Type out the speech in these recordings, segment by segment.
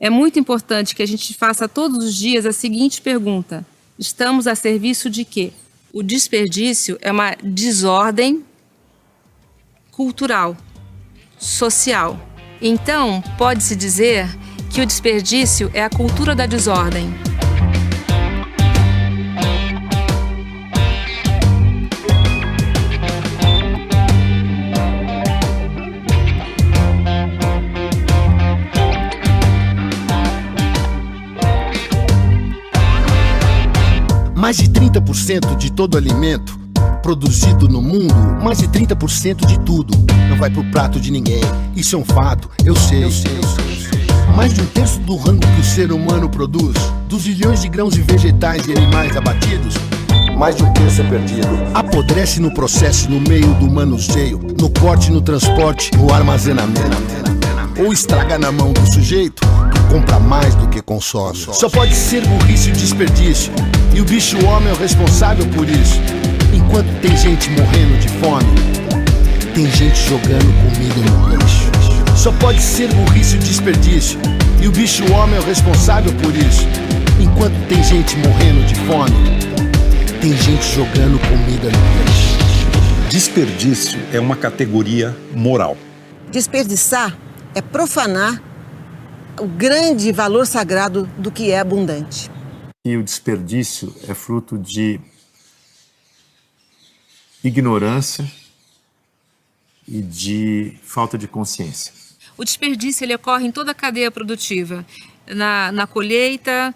É muito importante que a gente faça todos os dias a seguinte pergunta: estamos a serviço de quê? O desperdício é uma desordem cultural, social. Então, pode-se dizer que o desperdício é a cultura da desordem. Mais de 30% de todo alimento produzido no mundo, mais de 30% de tudo não vai pro prato de ninguém. Isso é um fato, eu sei. Mais de um terço do rango que o ser humano produz, dos bilhões de grãos de vegetais e animais abatidos, mais de um terço é perdido. Apodrece no processo, no meio do manuseio, no corte, no transporte, no armazenamento. Ou estraga na mão do sujeito que compra mais do que consome. Só pode ser burrice e desperdício, e o bicho homem é o responsável por isso. Enquanto tem gente morrendo de fome, tem gente jogando comida no lixo. Só pode ser burrice e desperdício, e o bicho homem é o responsável por isso. Enquanto tem gente morrendo de fome, tem gente jogando comida no lixo. Desperdício é uma categoria moral. Desperdiçar é profanar o grande valor sagrado do que é abundante. E o desperdício é fruto de ignorância e de falta de consciência. O desperdício ele ocorre em toda a cadeia produtiva, na colheita,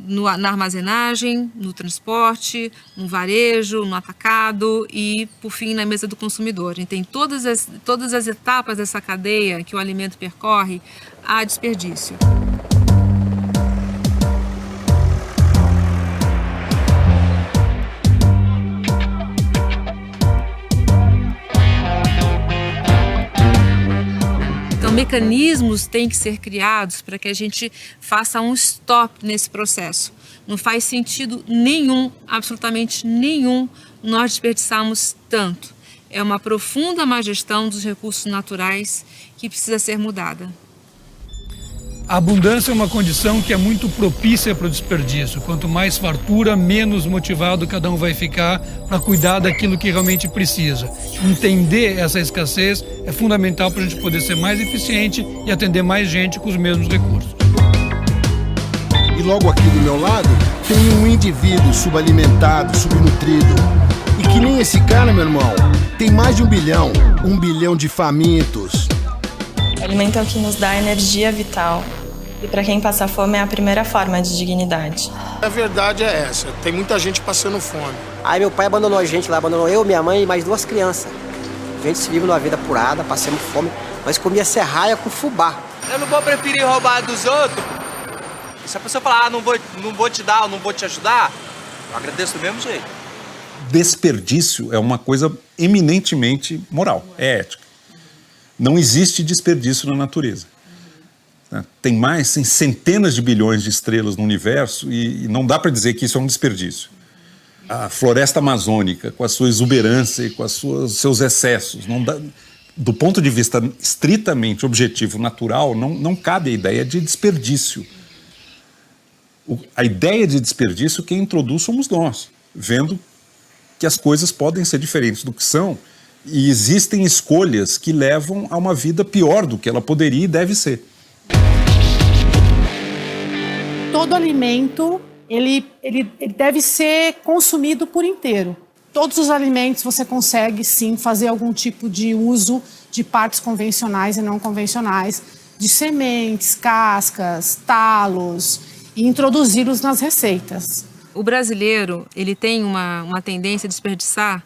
na armazenagem, no transporte, no varejo, no atacado e, por fim, na mesa do consumidor. E tem todas as etapas dessa cadeia que o alimento percorre, há desperdício. Mecanismos têm que ser criados para que a gente faça um stop nesse processo. Não faz sentido nenhum, absolutamente nenhum, nós desperdiçarmos tanto. É uma profunda má gestão dos recursos naturais que precisa ser mudada. A abundância é uma condição que é muito propícia para o desperdício. Quanto mais fartura, menos motivado cada um vai ficar para cuidar daquilo que realmente precisa. Entender essa escassez é fundamental para a gente poder ser mais eficiente e atender mais gente com os mesmos recursos. E logo aqui do meu lado tem um indivíduo subalimentado, subnutrido. E que nem esse cara, meu irmão, tem mais de 1 bilhão de famintos. O alimento é o que nos dá energia vital. E para quem passa fome é a primeira forma de dignidade. A verdade é essa, tem muita gente passando fome. Aí meu pai abandonou a gente lá, abandonou eu, minha mãe e mais 2 crianças. A gente se vive numa vida apurada, passamos fome, mas comia serraia com fubá. Eu não vou preferir roubar dos outros. Se a pessoa falar, não vou te dar, ou não vou te ajudar, eu agradeço do mesmo jeito. Desperdício é uma coisa eminentemente moral, é ética. Não existe desperdício na natureza. Tem centenas de bilhões de estrelas no universo e não dá para dizer que isso é um desperdício. A floresta amazônica, com a sua exuberância e com seus excessos, não dá, do ponto de vista estritamente objetivo, natural, não cabe a ideia de desperdício. A ideia de desperdício quem introduz somos nós, vendo que as coisas podem ser diferentes do que são e existem escolhas que levam a uma vida pior do que ela poderia e deve ser. Todo alimento, ele deve ser consumido por inteiro. Todos os alimentos você consegue, sim, fazer algum tipo de uso de partes convencionais e não convencionais, de sementes, cascas, talos, e introduzi-los nas receitas. O brasileiro, ele tem uma tendência a desperdiçar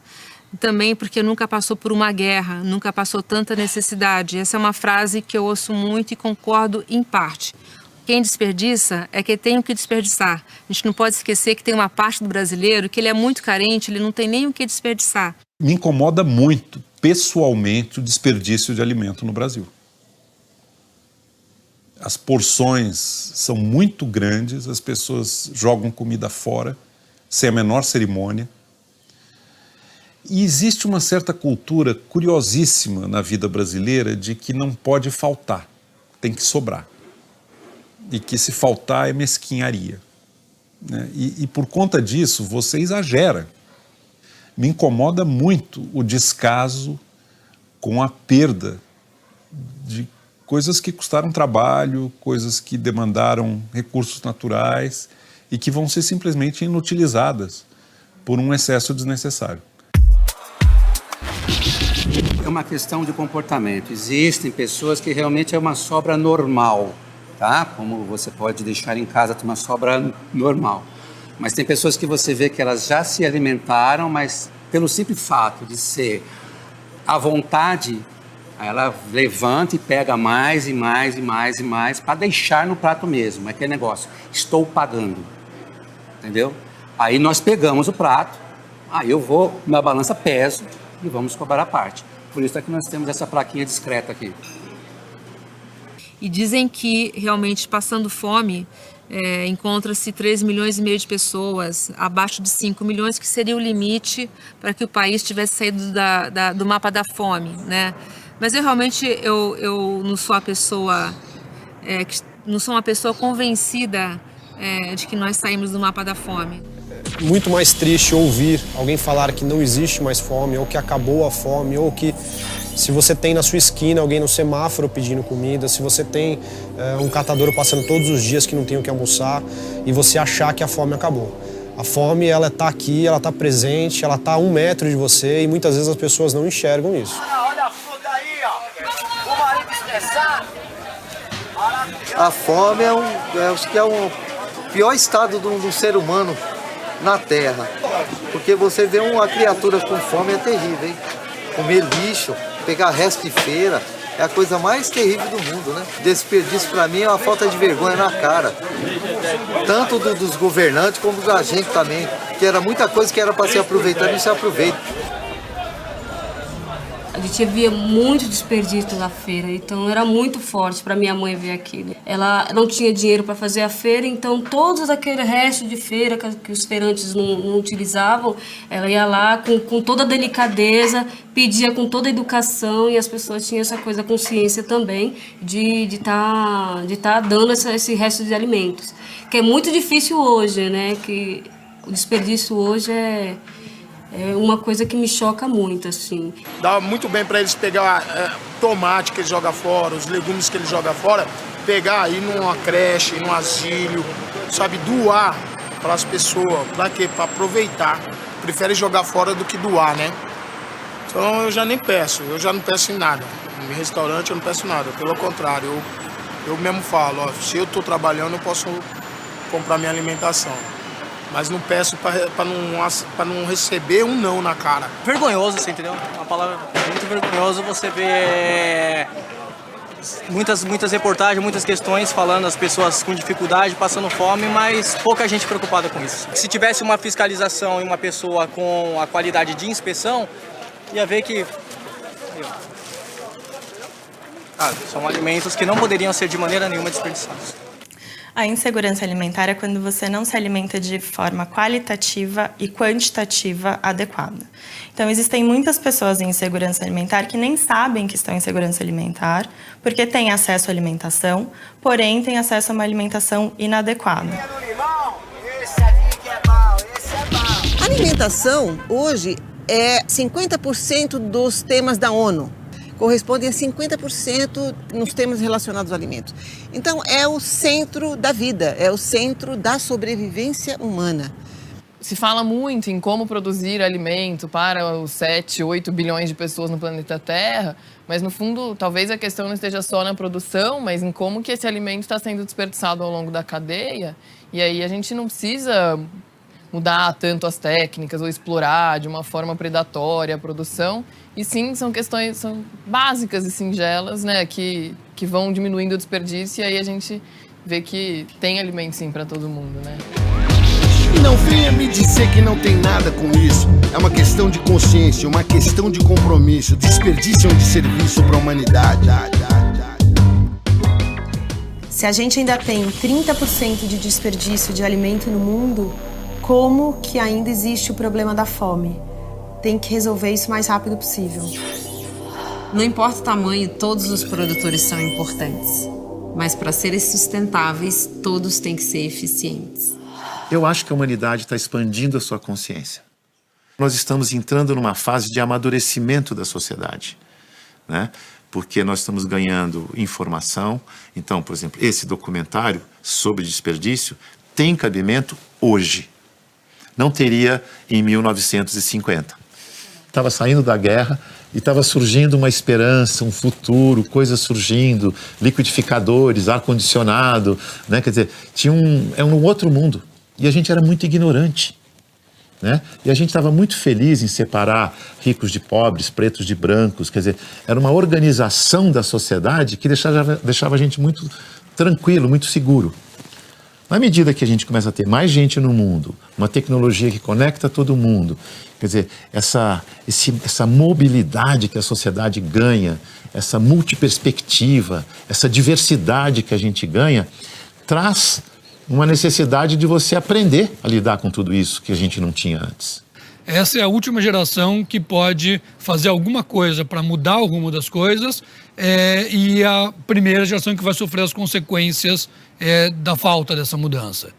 também porque nunca passou por uma guerra, nunca passou tanta necessidade. Essa é uma frase que eu ouço muito e concordo em parte. Quem desperdiça é quem tem o que desperdiçar. A gente não pode esquecer que tem uma parte do brasileiro que ele é muito carente, ele não tem nem o que desperdiçar. Me incomoda muito, pessoalmente, o desperdício de alimento no Brasil. As porções são muito grandes, as pessoas jogam comida fora, sem a menor cerimônia. E existe uma certa cultura curiosíssima na vida brasileira de que não pode faltar, tem que sobrar. e que se faltar é mesquinharia, né? E por conta disso você exagera. Me incomoda muito o descaso com a perda de coisas que custaram trabalho, coisas que demandaram recursos naturais e que vão ser simplesmente inutilizadas por um excesso desnecessário. É uma questão de comportamento. Existem pessoas que realmente é uma sobra normal, tá? Como você pode deixar em casa uma sobra normal. Mas tem pessoas que você vê que elas já se alimentaram, mas pelo simples fato de ser à vontade, ela levanta e pega mais e mais e mais e mais para deixar no prato mesmo. É aquele negócio, estou pagando, entendeu? Aí nós pegamos o prato, aí eu vou na balança, peso e vamos cobrar a parte. Por isso é que nós temos essa plaquinha discreta aqui. E dizem que realmente passando fome, encontra-se 3,5 milhões de pessoas, abaixo de 5 milhões, que seria o limite para que o país tivesse saído do mapa da fome, né? Mas eu realmente não sou uma pessoa convencida de que nós saímos do mapa da fome. Muito mais triste ouvir alguém falar que não existe mais fome, ou que acabou a fome, ou que se você tem na sua esquina alguém no semáforo pedindo comida, se você tem um catadouro passando todos os dias que não tem o que almoçar, e você achar que a fome acabou. A fome, ela está aqui, ela está presente, ela está a 1 metro de você, e muitas vezes as pessoas não enxergam isso. Olha a fruta aí, ó. O marido estressado. A fome acho que é o pior estado do ser humano na Terra. Porque você vê uma criatura com fome é terrível, hein? Comer lixo, pegar resto de feira, é a coisa mais terrível do mundo, né? Desperdício para mim é uma falta de vergonha na cara. Tanto dos governantes como da gente também. Que era muita coisa que era para se aproveitar e não se aproveita. A gente via muito desperdício na feira, então era muito forte para minha mãe ver aquilo. Ela não tinha dinheiro para fazer a feira, então todos aquele resto de feira que os feirantes não utilizavam, ela ia lá com toda a delicadeza, pedia com toda a educação, e as pessoas tinham essa coisa, consciência também de tá dando esse resto de alimentos. Que é muito difícil hoje, né? Que o desperdício hoje é uma coisa que me choca muito, assim. Dá muito bem para eles pegar tomate que eles jogam fora, os legumes que eles jogam fora, pegar aí numa creche, num asilo, sabe, doar para as pessoas. Para quê? Para aproveitar. Prefere jogar fora do que doar, né? Então eu já nem peço, eu já não peço em nada. No restaurante eu não peço nada, pelo contrário, eu mesmo falo, ó, se eu estou trabalhando eu posso comprar minha alimentação. Mas não peço para não receber um não na cara. Vergonhoso, você entendeu? Uma palavra muito vergonhoso você ver muitas reportagens, muitas questões falando as pessoas com dificuldade, passando fome, mas pouca gente preocupada com isso. Se tivesse uma fiscalização e uma pessoa com a qualidade de inspeção, ia ver que são alimentos que não poderiam ser de maneira nenhuma desperdiçados. A insegurança alimentar é quando você não se alimenta de forma qualitativa e quantitativa adequada. Então, existem muitas pessoas em insegurança alimentar que nem sabem que estão em insegurança alimentar, porque têm acesso à alimentação, porém têm acesso a uma alimentação inadequada. A alimentação, hoje, é 50% dos temas da ONU. Correspondem a 50% nos temas relacionados aos alimentos. Então, é o centro da vida, é o centro da sobrevivência humana. Se fala muito em como produzir alimento para os 7, 8 bilhões de pessoas no planeta Terra, mas, no fundo, talvez a questão não esteja só na produção, mas em como que esse alimento está sendo desperdiçado ao longo da cadeia. E aí a gente não precisa mudar tanto as técnicas ou explorar de uma forma predatória a produção. E sim, são questões básicas e singelas, né, que vão diminuindo o desperdício, e aí a gente vê que tem alimento sim para todo mundo, né? Não venha me dizer que não tem nada com isso. É uma questão de consciência, uma questão de compromisso. Desperdício é um desserviço para a humanidade. Se a gente ainda tem 30% de desperdício de alimento no mundo, como que ainda existe o problema da fome? Tem que resolver isso o mais rápido possível. Não importa o tamanho, todos os produtores são importantes. Mas para serem sustentáveis, todos têm que ser eficientes. Eu acho que a humanidade está expandindo a sua consciência. Nós estamos entrando numa fase de amadurecimento da sociedade, né? Porque nós estamos ganhando informação. Então, por exemplo, esse documentário sobre desperdício tem cabimento hoje. Não teria em 1950. Estava saindo da guerra e estava surgindo uma esperança, um futuro, coisas surgindo, liquidificadores, ar-condicionado, né? Quer dizer, é um outro mundo. E a gente era muito ignorante, né? E a gente estava muito feliz em separar ricos de pobres, pretos de brancos. Quer dizer, era uma organização da sociedade que deixava a gente muito tranquilo, muito seguro. Na medida que a gente começa a ter mais gente no mundo, uma tecnologia que conecta todo mundo, quer dizer, essa mobilidade que a sociedade ganha, essa multiperspectiva, essa diversidade que a gente ganha, traz uma necessidade de você aprender a lidar com tudo isso que a gente não tinha antes. Essa é a última geração que pode fazer alguma coisa para mudar o rumo das coisas, e a primeira geração que vai sofrer as consequências da falta dessa mudança.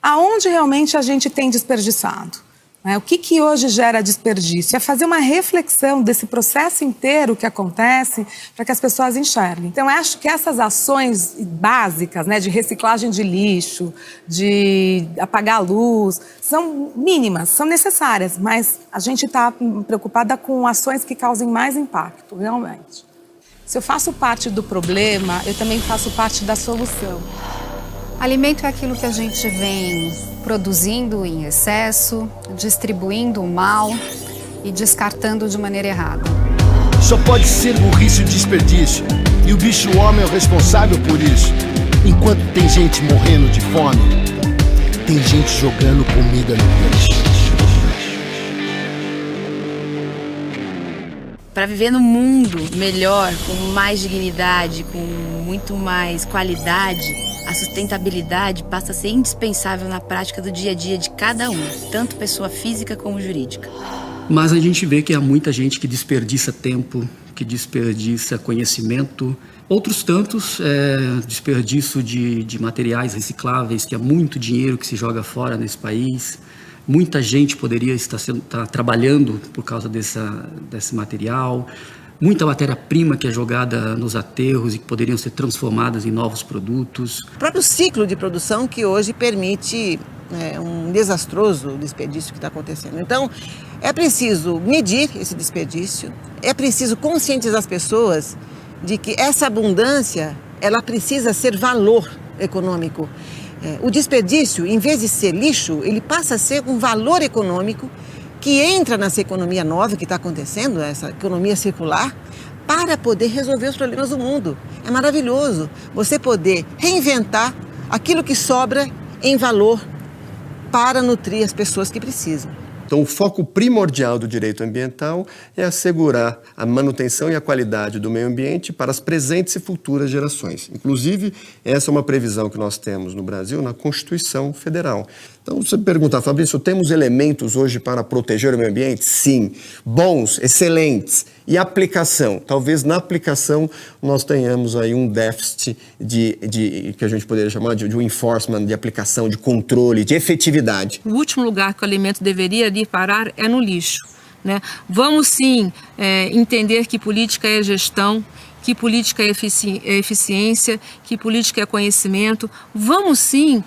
Aonde realmente a gente tem desperdiçado? O que hoje gera desperdício? É fazer uma reflexão desse processo inteiro que acontece para que as pessoas enxerguem. Então, eu acho que essas ações básicas, né, de reciclagem de lixo, de apagar a luz, são mínimas, são necessárias, mas a gente está preocupada com ações que causem mais impacto, realmente. Se eu faço parte do problema, eu também faço parte da solução. Alimento é aquilo que a gente vem produzindo em excesso, distribuindo mal e descartando de maneira errada. Só pode ser burrice e desperdício, e o bicho homem é o responsável por isso. Enquanto tem gente morrendo de fome, tem gente jogando comida no lixo. Para viver num mundo melhor, com mais dignidade, com muito mais qualidade, a sustentabilidade passa a ser indispensável na prática do dia a dia de cada um, tanto pessoa física como jurídica. Mas a gente vê que há muita gente que desperdiça tempo, que desperdiça conhecimento. Outros tantos, desperdício de materiais recicláveis, que há muito dinheiro que se joga fora nesse país. Muita gente poderia estar trabalhando por causa desse material. Muita matéria-prima que é jogada nos aterros e que poderiam ser transformadas em novos produtos. O próprio ciclo de produção que hoje permite um desastroso desperdício que está acontecendo. Então, é preciso medir esse desperdício, é preciso conscientizar as pessoas de que essa abundância, ela precisa ser valor econômico. O desperdício, em vez de ser lixo, ele passa a ser um valor econômico que entra nessa economia nova que está acontecendo, essa economia circular, para poder resolver os problemas do mundo. É maravilhoso você poder reinventar aquilo que sobra em valor para nutrir as pessoas que precisam. Então, o foco primordial do direito ambiental é assegurar a manutenção e a qualidade do meio ambiente para as presentes e futuras gerações. Inclusive, essa é uma previsão que nós temos no Brasil na Constituição Federal. Então, você pergunta, Fabrício, temos elementos hoje para proteger o meio ambiente? Sim. Bons, excelentes. E aplicação? Talvez na aplicação nós tenhamos aí um déficit que a gente poderia chamar de um enforcement, de aplicação, de controle, de efetividade. O último lugar que o alimento deveria ir parar é no lixo, né? Vamos sim entender que política é gestão, que política é eficiência, que política é conhecimento. Vamos sim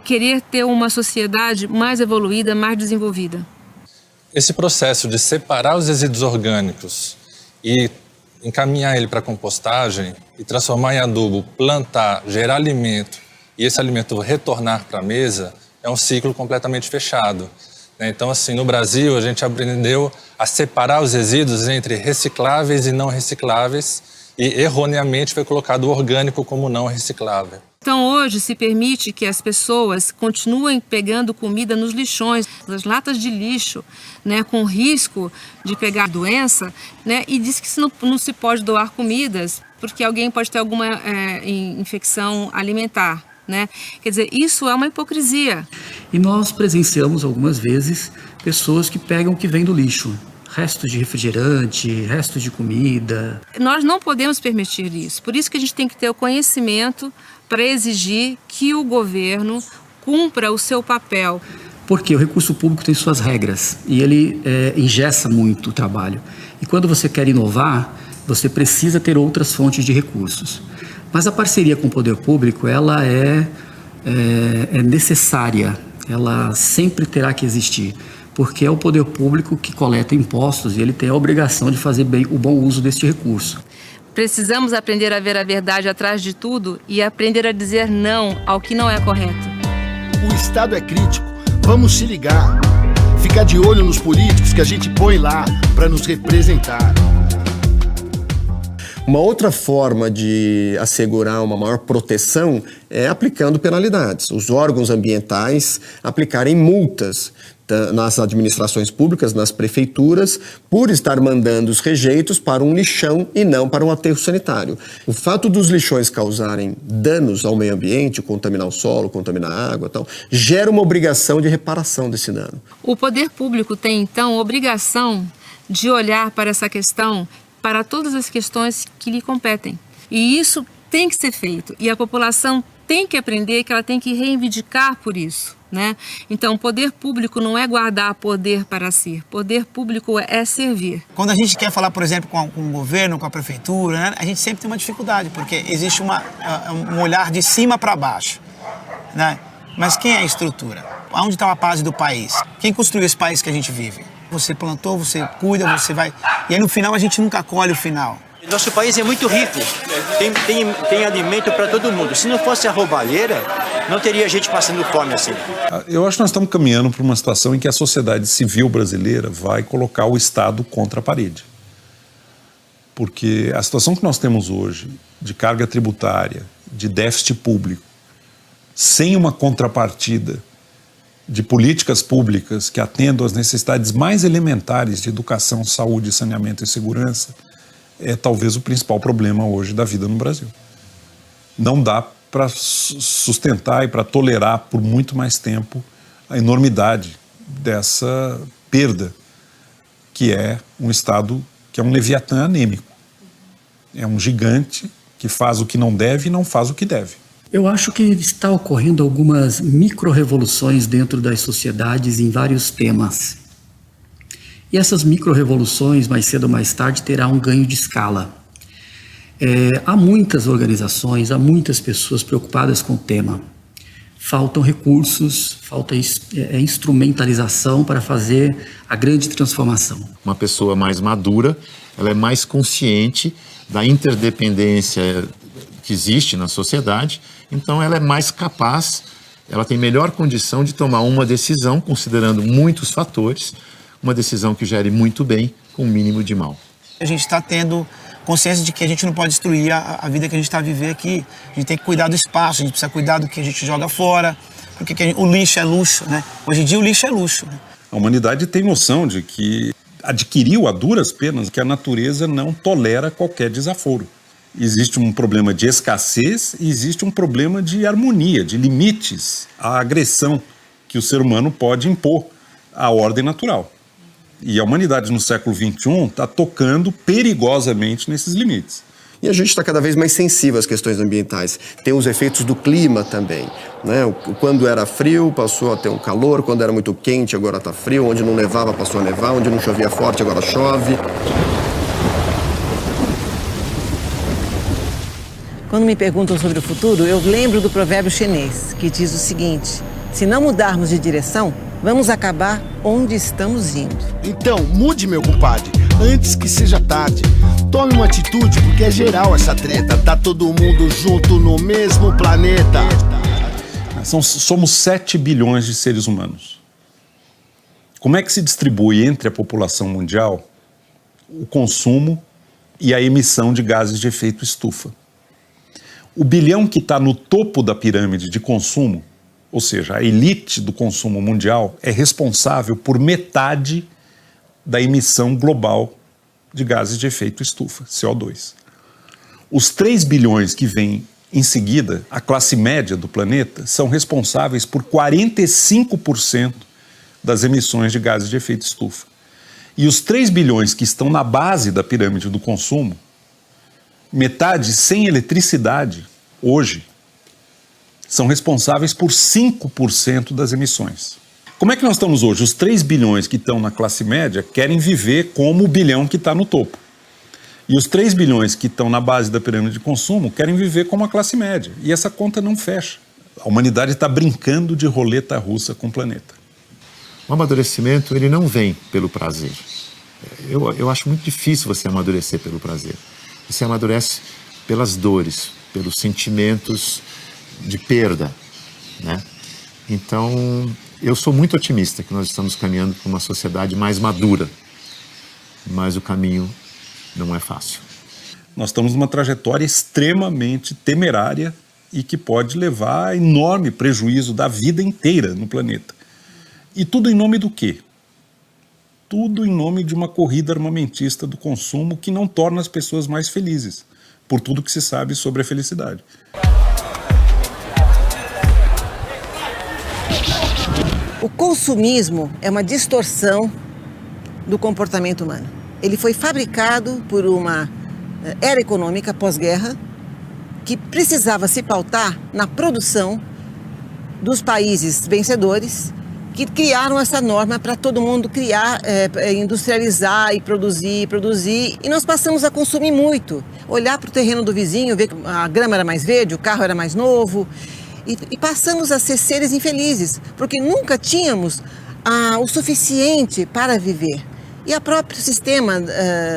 querer ter uma sociedade mais evoluída, mais desenvolvida. Esse processo de separar os resíduos orgânicos e encaminhar ele para a compostagem e transformar em adubo, plantar, gerar alimento e esse alimento retornar para a mesa é um ciclo completamente fechado. Então, assim, no Brasil, a gente aprendeu a separar os resíduos entre recicláveis e não recicláveis e, erroneamente, foi colocado o orgânico como não reciclável. Então, hoje, se permite que as pessoas continuem pegando comida nos lixões, nas latas de lixo, né, com risco de pegar doença, né, e diz que não se pode doar comidas porque alguém pode ter alguma infecção alimentar. Né? Quer dizer, isso é uma hipocrisia. E nós presenciamos algumas vezes pessoas que pegam o que vem do lixo, restos de refrigerante, restos de comida. Nós não podemos permitir isso. Por isso que a gente tem que ter o conhecimento para exigir que o governo cumpra o seu papel. Porque o recurso público tem suas regras e ele engessa muito o trabalho. E quando você quer inovar, você precisa ter outras fontes de recursos. Mas a parceria com o poder público, ela é necessária, ela sempre terá que existir. Porque é o poder público que coleta impostos e ele tem a obrigação de fazer bem o bom uso deste recurso. Precisamos aprender a ver a verdade atrás de tudo e aprender a dizer não ao que não é correto. O Estado é crítico, vamos se ligar. Ficar de olho nos políticos que a gente põe lá para nos representar. Uma outra forma de assegurar uma maior proteção é aplicando penalidades. Os órgãos ambientais aplicarem multas nas administrações públicas, nas prefeituras, por estar mandando os rejeitos para um lixão e não para um aterro sanitário. O fato dos lixões causarem danos ao meio ambiente, contaminar o solo, contaminar a água, tal, gera uma obrigação de reparação desse dano. O poder público tem, então, a obrigação de olhar para essa questão, para todas as questões que lhe competem. E isso tem que ser feito. E a população tem que aprender que ela tem que reivindicar por isso, né? Então, o poder público não é guardar poder para si. Poder público é servir. Quando a gente quer falar, por exemplo, com o governo, com a prefeitura, né, a gente sempre tem uma dificuldade, porque existe um olhar de cima para baixo, né? Mas quem é a estrutura? Onde está a base do país? Quem construiu esse país que a gente vive? Você plantou, você cuida, você vai... E aí no final a gente nunca colhe o final. Nosso país é muito rico, tem alimento para todo mundo. Se não fosse a roubalheira, não teria gente passando fome assim. Eu acho que nós estamos caminhando para uma situação em que a sociedade civil brasileira vai colocar o Estado contra a parede. Porque a situação que nós temos hoje, de carga tributária, de déficit público, sem uma contrapartida de políticas públicas que atendam às necessidades mais elementares de educação, saúde, saneamento e segurança, é talvez o principal problema hoje da vida no Brasil. Não dá para sustentar e para tolerar por muito mais tempo a enormidade dessa perda, que é um Estado que é um leviatã anêmico. É um gigante que faz o que não deve e não faz o que deve. Eu acho que está ocorrendo algumas micro-revoluções dentro das sociedades em vários temas. E essas micro-revoluções, mais cedo ou mais tarde, terá um ganho de escala. Há muitas organizações, há muitas pessoas preocupadas com o tema. Faltam recursos, falta instrumentalização para fazer a grande transformação. Uma pessoa mais madura, ela é mais consciente da interdependência que existe na sociedade, então ela é mais capaz, ela tem melhor condição de tomar uma decisão, considerando muitos fatores, uma decisão que gere muito bem com o mínimo de mal. A gente está tendo consciência de que a gente não pode destruir a vida que a gente está vivendo aqui. A gente tem que cuidar do espaço, a gente precisa cuidar do que a gente joga fora, porque o lixo é luxo, né? Hoje em dia o lixo é luxo. Né? A humanidade tem noção de que adquiriu a duras penas que a natureza não tolera qualquer desaforo. Existe um problema de escassez e existe um problema de harmonia, de limites à agressão que o ser humano pode impor à ordem natural. E a humanidade no século XXI está tocando perigosamente nesses limites. E a gente está cada vez mais sensível às questões ambientais. Tem os efeitos do clima também, né? Quando era frio, passou a ter um calor. Quando era muito quente, agora está frio. Onde não nevava, passou a nevar. Onde não chovia forte, agora chove. Quando me perguntam sobre o futuro, eu lembro do provérbio chinês, que diz o seguinte: se não mudarmos de direção, vamos acabar onde estamos indo. Então, mude, meu compadre, antes que seja tarde. Tome uma atitude, porque é geral essa treta. Tá todo mundo junto no mesmo planeta. Somos 7 bilhões de seres humanos. Como é que se distribui entre a população mundial o consumo e a emissão de gases de efeito estufa? O bilhão que está no topo da pirâmide de consumo, ou seja, a elite do consumo mundial, é responsável por metade da emissão global de gases de efeito estufa, CO2. Os 3 bilhões que vêm em seguida, a classe média do planeta, são responsáveis por 45% das emissões de gases de efeito estufa. E os 3 bilhões que estão na base da pirâmide do consumo, metade sem eletricidade, hoje, são responsáveis por 5% das emissões. Como é que nós estamos hoje? Os 3 bilhões que estão na classe média querem viver como o bilhão que está no topo. E os 3 bilhões que estão na base da pirâmide de consumo querem viver como a classe média. E essa conta não fecha. A humanidade está brincando de roleta russa com o planeta. O amadurecimento, ele não vem pelo prazer. Eu acho muito difícil você amadurecer pelo prazer. Você amadurece pelas dores, pelos sentimentos de perda, né? Então, eu sou muito otimista que nós estamos caminhando para uma sociedade mais madura, mas o caminho não é fácil. Nós estamos numa trajetória extremamente temerária e que pode levar a enorme prejuízo da vida inteira no planeta. E tudo em nome do quê? Tudo em nome de uma corrida armamentista do consumo que não torna as pessoas mais felizes, por tudo que se sabe sobre a felicidade. O consumismo é uma distorção do comportamento humano. Ele foi fabricado por uma era econômica pós-guerra que precisava se pautar na produção dos países vencedores que criaram essa norma para todo mundo criar, industrializar e produzir. E nós passamos a consumir muito. Olhar para o terreno do vizinho, ver que a grama era mais verde, o carro era mais novo. E passamos a ser seres infelizes, porque nunca tínhamos o suficiente para viver. E o próprio sistema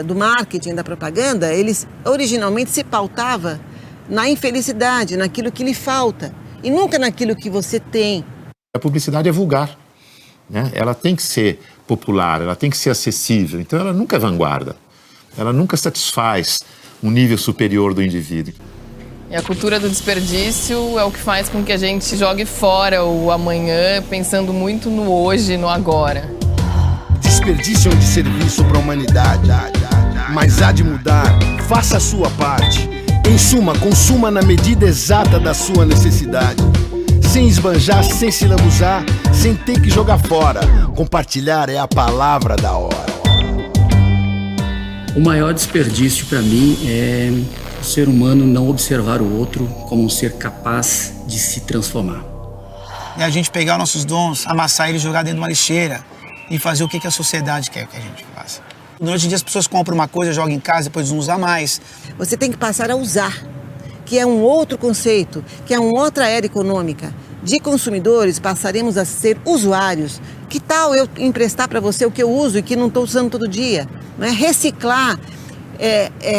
do marketing, da propaganda, eles originalmente se pautava na infelicidade, naquilo que lhe falta, e nunca naquilo que você tem. A publicidade é vulgar, né? Ela tem que ser popular, ela tem que ser acessível, então ela nunca é vanguarda, ela nunca satisfaz um nível superior do indivíduo. E a cultura do desperdício é o que faz com que a gente jogue fora o amanhã, pensando muito no hoje e no agora. Desperdício é um desserviço para a humanidade, mas há de mudar, faça a sua parte. Em suma, consuma na medida exata da sua necessidade. Sem esbanjar, sem se lambuzar, sem ter que jogar fora. Compartilhar é a palavra da hora. O maior desperdício para mim é o ser humano não observar o outro como um ser capaz de se transformar. É a gente pegar nossos dons, amassar eles, jogar dentro de uma lixeira e fazer o que a sociedade quer que a gente faça. Hoje em dia as pessoas compram uma coisa, jogam em casa, depois não usam mais. Você tem que passar a usar, que é um outro conceito, que é uma outra era econômica. De consumidores, passaremos a ser usuários. Que tal eu emprestar para você o que eu uso e que não estou usando todo dia? Não é? Reciclar,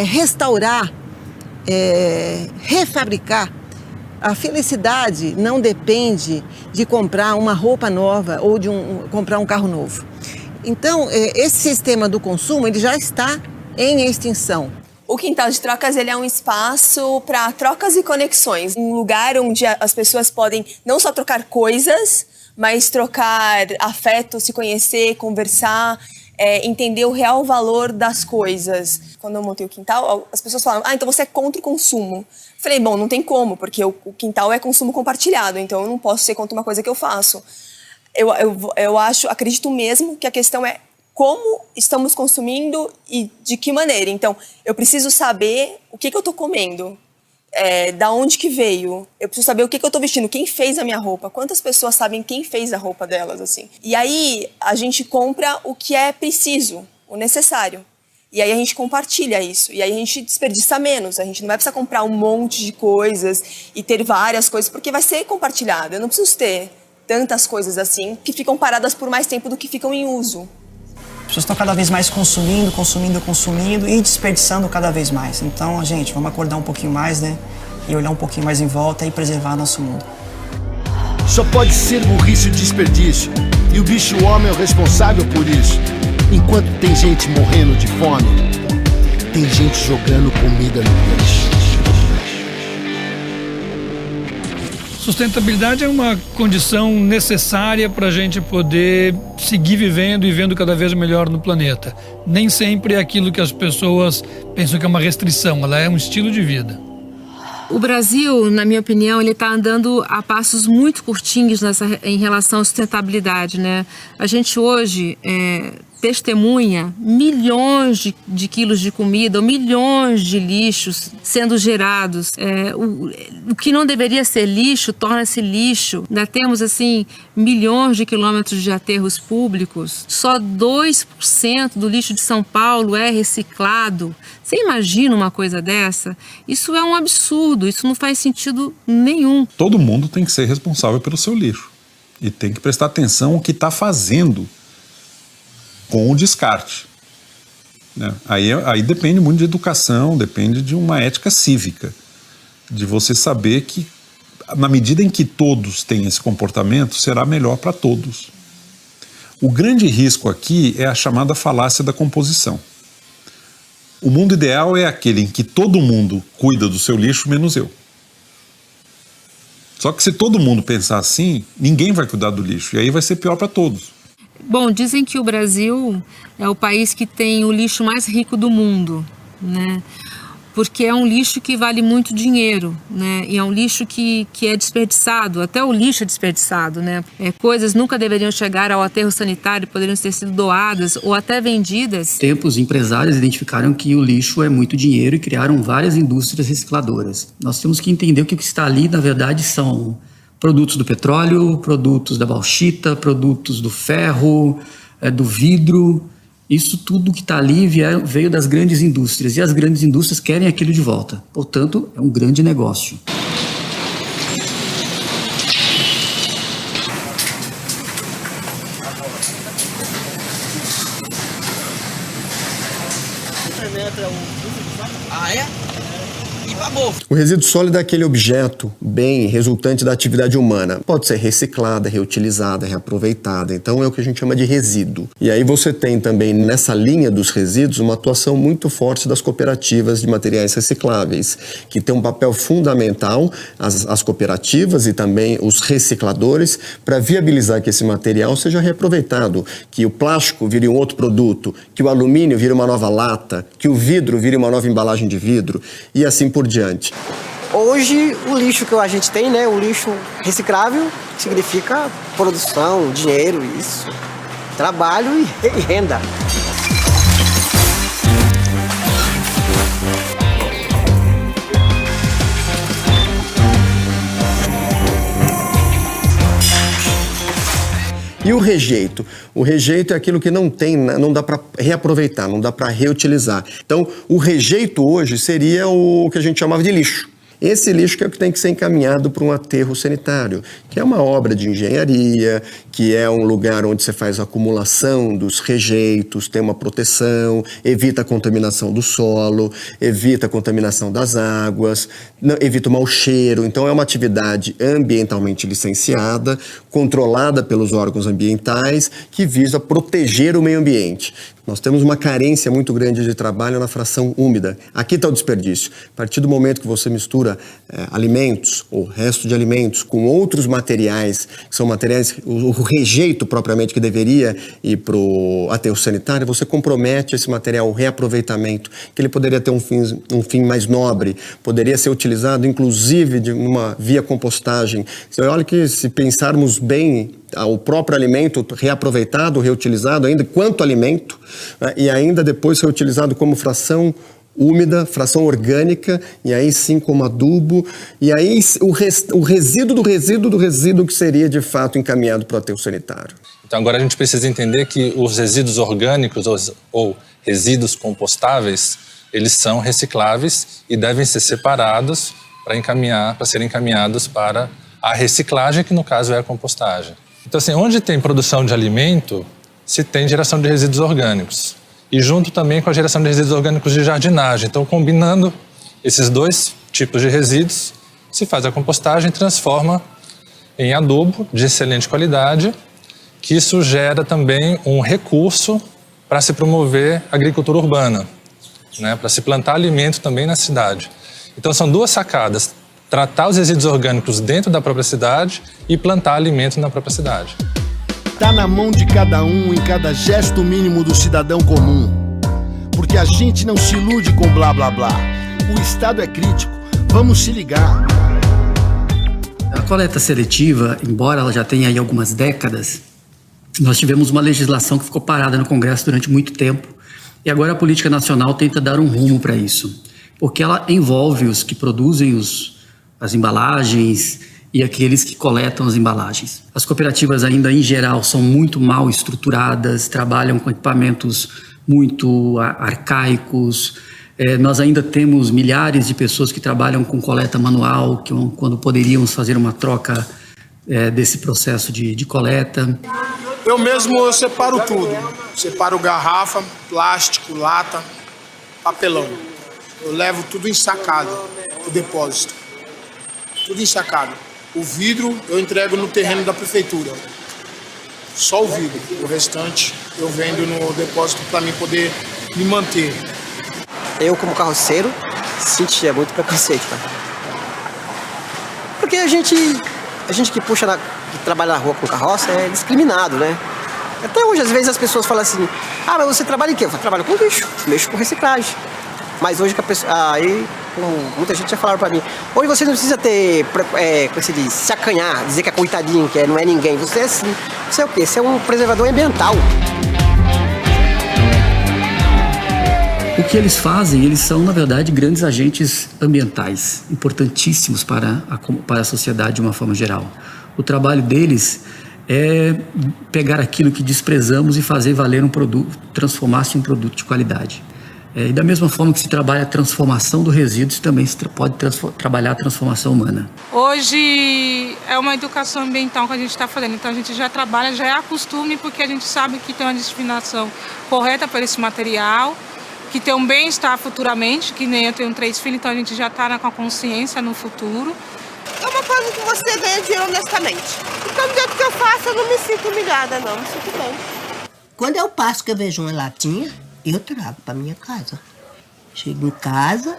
restaurar, refabricar. A felicidade não depende de comprar uma roupa nova ou de comprar um carro novo. Então, esse sistema do consumo ele já está em extinção. O Quintal de Trocas ele é um espaço para trocas e conexões. Um lugar onde as pessoas podem não só trocar coisas, mas trocar afeto, se conhecer, conversar, entender o real valor das coisas. Quando eu montei o Quintal, as pessoas falavam, então você é contra o consumo. Falei, bom, não tem como, porque o Quintal é consumo compartilhado, então eu não posso ser contra uma coisa que eu faço. Eu acredito mesmo que a questão é como estamos consumindo e de que maneira. Então, eu preciso saber o que eu estou comendo, da onde que veio. Eu preciso saber o que eu estou vestindo, quem fez a minha roupa, quantas pessoas sabem quem fez a roupa delas, assim. E aí, a gente compra o que é preciso, o necessário. E aí a gente compartilha isso. E aí a gente desperdiça menos. A gente não vai precisar comprar um monte de coisas e ter várias coisas, porque vai ser compartilhado. Eu não preciso ter tantas coisas assim, que ficam paradas por mais tempo do que ficam em uso. As pessoas estão cada vez mais consumindo e desperdiçando cada vez mais. Então, gente, vamos acordar um pouquinho mais, né? E olhar um pouquinho mais em volta e preservar nosso mundo. Só pode ser burrice o desperdício. E o bicho homem é o responsável por isso. Enquanto tem gente morrendo de fome, tem gente jogando comida no lixo. Sustentabilidade é uma condição necessária para a gente poder seguir vivendo e vendo cada vez melhor no planeta. Nem sempre é aquilo que as pessoas pensam que é uma restrição, ela é um estilo de vida. O Brasil, na minha opinião, ele está andando a passos muito curtinhos em relação à sustentabilidade, né? A gente hoje testemunha milhões de quilos de comida, ou milhões de lixos sendo gerados. O que não deveria ser lixo torna-se lixo. Ainda temos assim milhões de quilômetros de aterros públicos. Só 2% do lixo de São Paulo é reciclado. Você imagina uma coisa dessa? Isso é um absurdo, isso não faz sentido nenhum. Todo mundo tem que ser responsável pelo seu lixo e tem que prestar atenção no que está fazendo com o descarte, né? Aí depende muito de educação, depende de uma ética cívica, de você saber que na medida em que todos têm esse comportamento, será melhor para todos. O grande risco aqui é a chamada falácia da composição. O mundo ideal é aquele em que todo mundo cuida do seu lixo, menos eu. Só que se todo mundo pensar assim, ninguém vai cuidar do lixo, e aí vai ser pior para todos. Bom, dizem que o Brasil é o país que tem o lixo mais rico do mundo, né? Porque é um lixo que vale muito dinheiro, né? E é um lixo que é desperdiçado, até o lixo é desperdiçado, né? Coisas nunca deveriam chegar ao aterro sanitário, poderiam ter sido doadas ou até vendidas. Tempos, empresários identificaram que o lixo é muito dinheiro e criaram várias indústrias recicladoras. Nós temos que entender que o que está ali, na verdade, são produtos do petróleo, produtos da bauxita, produtos do ferro, do vidro. Isso tudo que está ali veio das grandes indústrias, e as grandes indústrias querem aquilo de volta. Portanto, é um grande negócio. Ah, é? E babou. O resíduo sólido é aquele objeto, bem, resultante da atividade humana. Pode ser reciclada, reutilizada, reaproveitada. Então é o que a gente chama de resíduo. E aí você tem também, nessa linha dos resíduos, uma atuação muito forte das cooperativas de materiais recicláveis, que tem um papel fundamental, as cooperativas e também os recicladores, para viabilizar que esse material seja reaproveitado, que o plástico vire um outro produto, que o alumínio vire uma nova lata, que o vidro vire uma nova embalagem de vidro, e assim por diante. Hoje, o lixo que a gente tem, né, o lixo reciclável, significa produção, dinheiro, isso, trabalho e renda. E o rejeito? O rejeito é aquilo que não dá para reaproveitar, não dá para reutilizar. Então, o rejeito hoje seria o que a gente chamava de lixo. Esse lixo que é o que tem que ser encaminhado para um aterro sanitário, que é uma obra de engenharia, que é um lugar onde você faz a acumulação dos rejeitos, tem uma proteção, evita a contaminação do solo, evita a contaminação das águas, evita o mau cheiro. Então é uma atividade ambientalmente licenciada, controlada pelos órgãos ambientais, que visa proteger o meio ambiente. Nós temos uma carência muito grande de trabalho na fração úmida. Aqui está o desperdício. A partir do momento que você mistura alimentos ou resto de alimentos com outros materiais, que são materiais, o rejeito propriamente que deveria ir para o aterro sanitário, você compromete esse material, o reaproveitamento, que ele poderia ter um fim mais nobre, poderia ser utilizado inclusive via compostagem. Olha que se pensarmos bem, o próprio alimento reaproveitado, reutilizado ainda quanto alimento, né, e ainda depois reutilizado como fração úmida, fração orgânica, e aí sim como adubo, e aí o resíduo do resíduo do resíduo que seria de fato encaminhado para o aterro sanitário. Então agora a gente precisa entender que os resíduos orgânicos ou resíduos compostáveis, eles são recicláveis e devem ser separados para serem encaminhados para a reciclagem, que no caso é a compostagem. Então, assim, onde tem produção de alimento, se tem geração de resíduos orgânicos. E junto também com a geração de resíduos orgânicos de jardinagem. Então, combinando esses dois tipos de resíduos, se faz a compostagem e transforma em adubo de excelente qualidade, que isso gera também um recurso para se promover a agricultura urbana, né, para se plantar alimento também na cidade. Então, são duas sacadas. Tratar os resíduos orgânicos dentro da própria cidade e plantar alimento na própria cidade. Tá na mão de cada um, em cada gesto mínimo do cidadão comum. Porque a gente não se ilude com blá blá blá. O estado é crítico, vamos se ligar. A coleta seletiva, embora ela já tenha aí algumas décadas, Nós tivemos uma legislação que ficou parada no Congresso durante muito tempo e agora a política nacional tenta dar um rumo para isso, porque ela envolve os que produzem as embalagens e aqueles que coletam as embalagens. As cooperativas ainda, em geral, são muito mal estruturadas, trabalham com equipamentos muito arcaicos. Nós ainda temos milhares de pessoas que trabalham com coleta manual, quando poderíamos fazer uma troca desse processo de coleta. Eu separo tudo. Separo garrafa, plástico, lata, papelão. Eu levo tudo ensacado pro depósito. Tudo ensacado. O vidro eu entrego no terreno da prefeitura. Só o vidro. O restante eu vendo no depósito para mim poder me manter. Eu, como carroceiro, sentia muito preconceito, tá? Porque a gente que que trabalha na rua com carroça é discriminado, né? Até hoje, às vezes, as pessoas falam assim: ah, mas você trabalha em quê? Eu trabalho com lixo, mexo com reciclagem. Mas hoje, como muita gente já falaram pra mim, hoje você não precisa ter, como se diz, se acanhar, dizer que é coitadinho, que não é ninguém. Você é assim, você é o quê? Você é um preservador ambiental. O que eles fazem, eles são, na verdade, grandes agentes ambientais, importantíssimos para a sociedade de uma forma geral. O trabalho deles é pegar aquilo que desprezamos e fazer valer um produto, transformar-se em um produto de qualidade. E da mesma forma que se trabalha a transformação do resíduo, também se pode trabalhar a transformação humana. Hoje é uma educação ambiental que a gente está fazendo, então a gente já trabalha, já é a costume, porque a gente sabe que tem uma destinação correta para esse material, que tem um bem-estar futuramente, que nem eu tenho 3 filhos, então a gente já está com a consciência no futuro. É uma coisa que você ganha dinheiro honestamente. Então, do jeito que eu faço, eu não me sinto humilhada, não. Me sinto bem. Quando eu passo que eu vejo uma latinha, eu trago para minha casa. Chego em casa,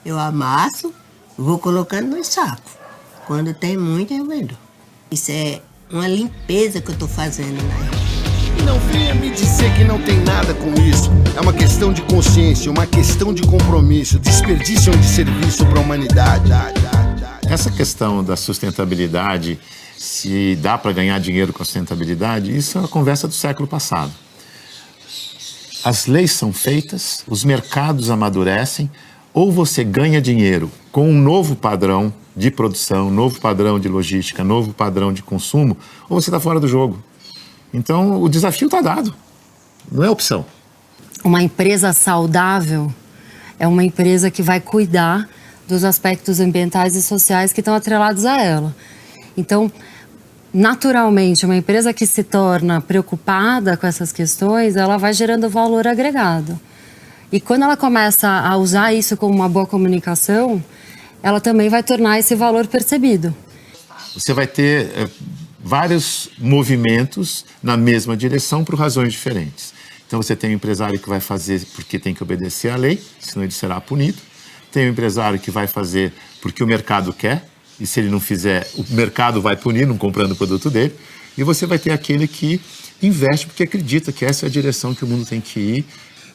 eu amasso, vou colocando no saco. Quando tem muito, eu vendo. Isso é uma limpeza que eu estou fazendo, né? E não venha me dizer que não tem nada com isso. É uma questão de consciência, uma questão de compromisso. Desperdício de serviço para a humanidade. Essa questão da sustentabilidade, se dá para ganhar dinheiro com a sustentabilidade, isso é uma conversa do século passado. As leis são feitas, os mercados amadurecem, ou você ganha dinheiro com um novo padrão de produção, novo padrão de logística, novo padrão de consumo, ou você está fora do jogo. Então, o desafio está dado, não é opção. Uma empresa saudável é uma empresa que vai cuidar dos aspectos ambientais e sociais que estão atrelados a ela. Então, naturalmente, uma empresa que se torna preocupada com essas questões, ela vai gerando valor agregado. E quando ela começa a usar isso como uma boa comunicação, ela também vai tornar esse valor percebido. Você vai ter vários movimentos na mesma direção por razões diferentes. Então você tem um empresário que vai fazer porque tem que obedecer à lei, senão ele será punido. Tem um empresário que vai fazer porque o mercado quer, e se ele não fizer, o mercado vai punir não comprando o produto dele. E você vai ter aquele que investe porque acredita que essa é a direção que o mundo tem que ir.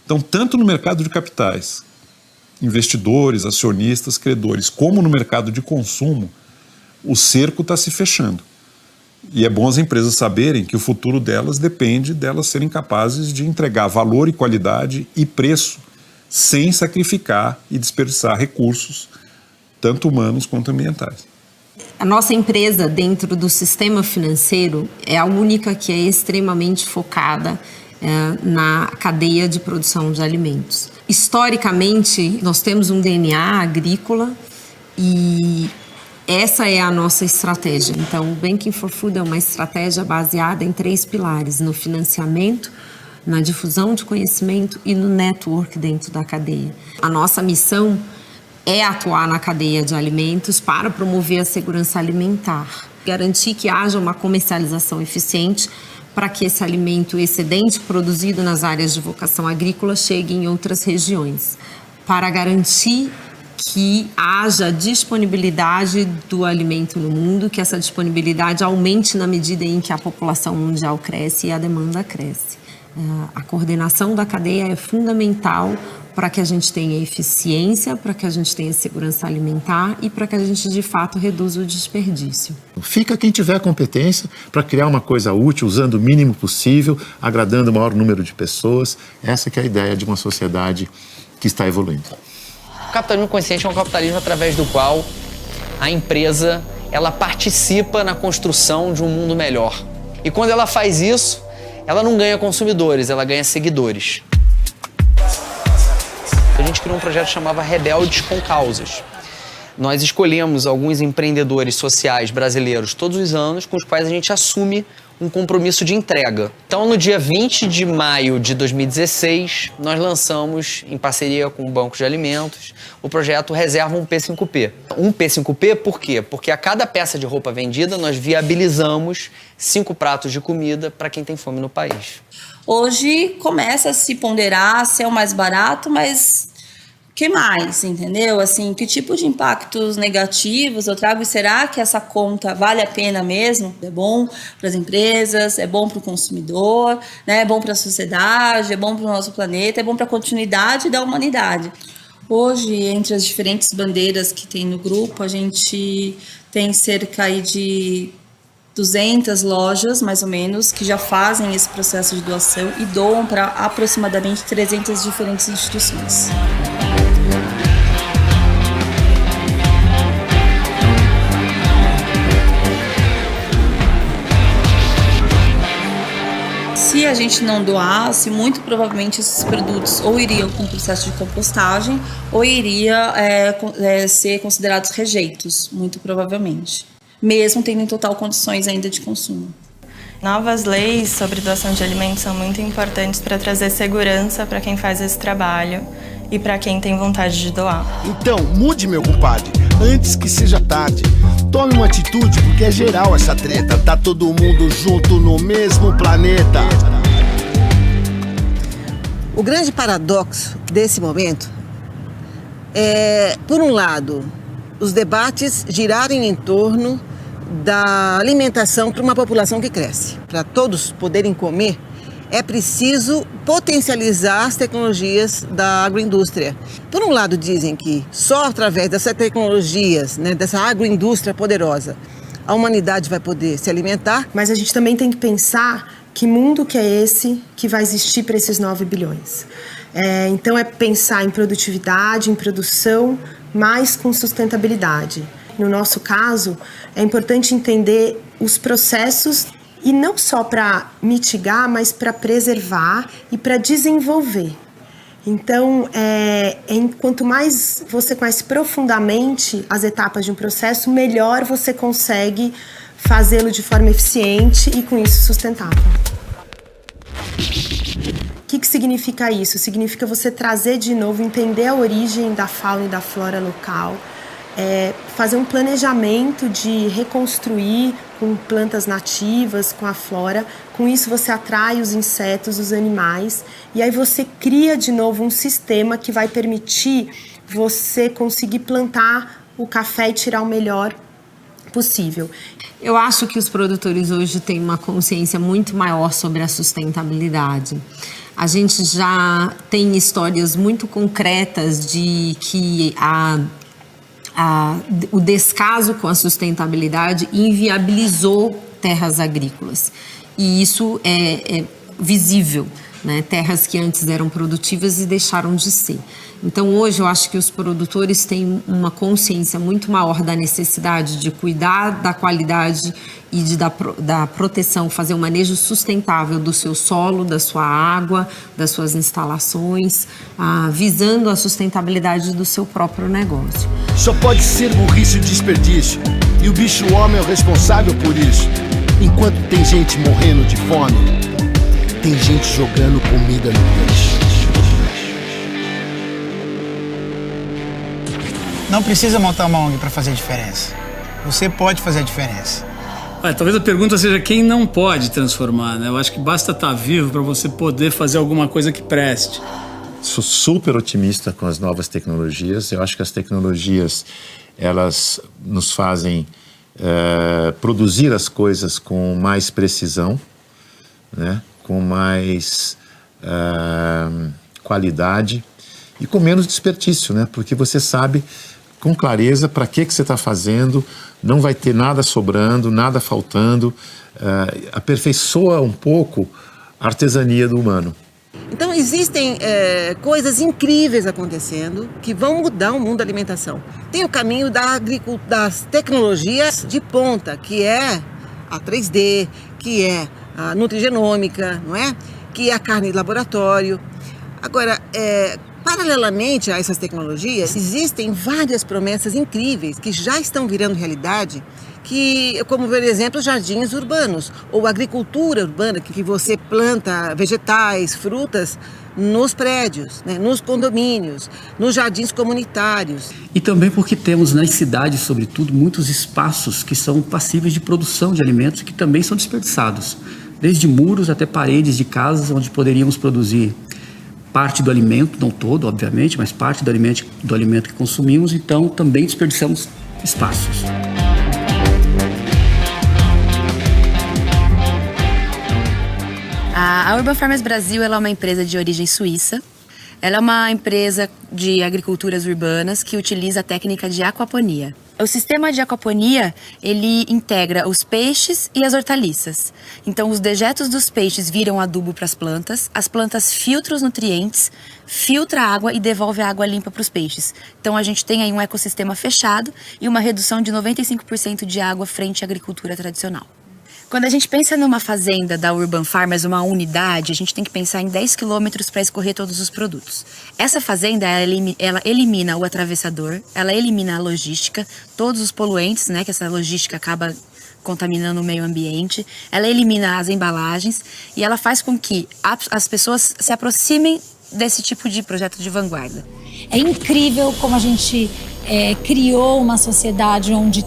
Então, tanto no mercado de capitais, investidores, acionistas, credores, como no mercado de consumo, o cerco está se fechando. E é bom as empresas saberem que o futuro delas depende delas serem capazes de entregar valor e qualidade e preço sem sacrificar e desperdiçar recursos, tanto humanos quanto ambientais. A nossa empresa, dentro do sistema financeiro, é a única que é extremamente focada na cadeia de produção de alimentos. Historicamente, nós temos um DNA agrícola e essa é a nossa estratégia. Então, o Banking for Food é uma estratégia baseada em 3 pilares: no financiamento, na difusão de conhecimento e no network dentro da cadeia. A nossa missão é atuar na cadeia de alimentos para promover a segurança alimentar, garantir que haja uma comercialização eficiente para que esse alimento excedente produzido nas áreas de vocação agrícola chegue em outras regiões, para garantir que haja disponibilidade do alimento no mundo, que essa disponibilidade aumente na medida em que a população mundial cresce e a demanda cresce. A coordenação da cadeia é fundamental para que a gente tenha eficiência, para que a gente tenha segurança alimentar e para que a gente, de fato, reduza o desperdício. Fica quem tiver competência para criar uma coisa útil, usando o mínimo possível, agradando o maior número de pessoas. Essa que é a ideia de uma sociedade que está evoluindo. O capitalismo consciente é um capitalismo através do qual a empresa ela participa na construção de um mundo melhor. E quando ela faz isso, ela não ganha consumidores, ela ganha seguidores. A gente criou um projeto que chamava Rebeldes com Causas. Nós escolhemos alguns empreendedores sociais brasileiros todos os anos com os quais a gente assume um compromisso de entrega. Então, no dia 20 de maio de 2016, nós lançamos, em parceria com o Banco de Alimentos, o projeto Reserva um P5P. Um P5P por quê? Porque a cada peça de roupa vendida, nós viabilizamos 5 pratos de comida para quem tem fome no país. Hoje começa a se ponderar se é o mais barato, mas o que mais, entendeu? Assim, que tipo de impactos negativos eu trago e será que essa conta vale a pena mesmo? É bom para as empresas, é bom para o consumidor, né? É bom para a sociedade, é bom para o nosso planeta, é bom para a continuidade da humanidade. Hoje, entre as diferentes bandeiras que tem no grupo, a gente tem cerca de 200 lojas, mais ou menos, que já fazem esse processo de doação e doam para aproximadamente 300 diferentes instituições. Se a gente não doasse, muito provavelmente esses produtos ou iriam para um processo de compostagem ou iria ser considerados rejeitos, muito provavelmente, mesmo tendo em total condições ainda de consumo. Novas leis sobre doação de alimentos são muito importantes para trazer segurança para quem faz esse trabalho e para quem tem vontade de doar. Então, mude, meu compadre, antes que seja tarde. Tome uma atitude, porque é geral essa treta. Tá todo mundo junto no mesmo planeta. O grande paradoxo desse momento é, por um lado, os debates girarem em torno da alimentação para uma população que cresce. Para todos poderem comer, é preciso potencializar as tecnologias da agroindústria. Por um lado, dizem que só através dessas tecnologias, né, dessa agroindústria poderosa, a humanidade vai poder se alimentar. Mas a gente também tem que pensar que mundo que é esse que vai existir para esses 9 bilhões. Então é pensar em produtividade, em produção, mas com sustentabilidade. No nosso caso, é importante entender os processos e não só para mitigar, mas para preservar e para desenvolver. Então, quanto mais você conhece profundamente as etapas de um processo, melhor você consegue fazê-lo de forma eficiente e, com isso, sustentável. O que significa isso? Significa você trazer de novo, entender a origem da fauna e da flora local, fazer um planejamento de reconstruir com plantas nativas, com a flora. Com isso você atrai os insetos, os animais, e aí você cria de novo um sistema que vai permitir você conseguir plantar o café e tirar o melhor possível. Eu acho que os produtores hoje têm uma consciência muito maior sobre a sustentabilidade. A gente já tem histórias muito concretas de que o descaso com a sustentabilidade inviabilizou terras agrícolas. E isso é visível, né? Terras que antes eram produtivas e deixaram de ser. Então, hoje, eu acho que os produtores têm uma consciência muito maior da necessidade de cuidar da qualidade e da proteção, fazer um manejo sustentável do seu solo, da sua água, das suas instalações, visando a sustentabilidade do seu próprio negócio. Só pode ser burrice e desperdício, e o bicho homem é o responsável por isso. Enquanto tem gente morrendo de fome, tem gente jogando comida no lixo. Não precisa montar uma ONG para fazer diferença. Você pode fazer a diferença. Talvez a pergunta seja quem não pode transformar, né? Eu acho que basta estar vivo para você poder fazer alguma coisa que preste. Sou super otimista com as novas tecnologias. Eu acho que as tecnologias, elas nos fazem produzir as coisas com mais precisão, né? Com mais qualidade e com menos desperdício, né? Porque você sabe com clareza para que você está fazendo, não vai ter nada sobrando, nada faltando, aperfeiçoa um pouco a artesania do humano. Então existem coisas incríveis acontecendo que vão mudar o mundo da alimentação. Tem o caminho das tecnologias de ponta, que é a 3D, que é a nutrigenômica, não é? Que é a carne de laboratório. Agora, paralelamente a essas tecnologias, existem várias promessas incríveis que já estão virando realidade, como, por exemplo, jardins urbanos ou agricultura urbana, que você planta vegetais, frutas nos prédios, né, nos condomínios, nos jardins comunitários. E também porque temos nas cidades, sobretudo, muitos espaços que são passíveis de produção de alimentos que também são desperdiçados, desde muros até paredes de casas onde poderíamos produzir parte do alimento, não todo, obviamente, mas parte do alimento que consumimos, então também desperdiçamos espaços. A Urban Farmers Brasil ela é uma empresa de origem suíça. Ela é uma empresa de agriculturas urbanas que utiliza a técnica de aquaponia. O sistema de aquaponia, ele integra os peixes e as hortaliças. Então, os dejetos dos peixes viram adubo para as plantas filtram os nutrientes, filtra a água e devolve a água limpa para os peixes. Então, a gente tem aí um ecossistema fechado e uma redução de 95% de água frente à agricultura tradicional. Quando a gente pensa numa fazenda da Urban Farmers, uma unidade, a gente tem que pensar em 10 quilômetros para escorrer todos os produtos. Essa fazenda, ela elimina o atravessador, ela elimina a logística, todos os poluentes, né, que essa logística acaba contaminando o meio ambiente, ela elimina as embalagens e ela faz com que as pessoas se aproximem desse tipo de projeto de vanguarda. É incrível como a gente criou uma sociedade onde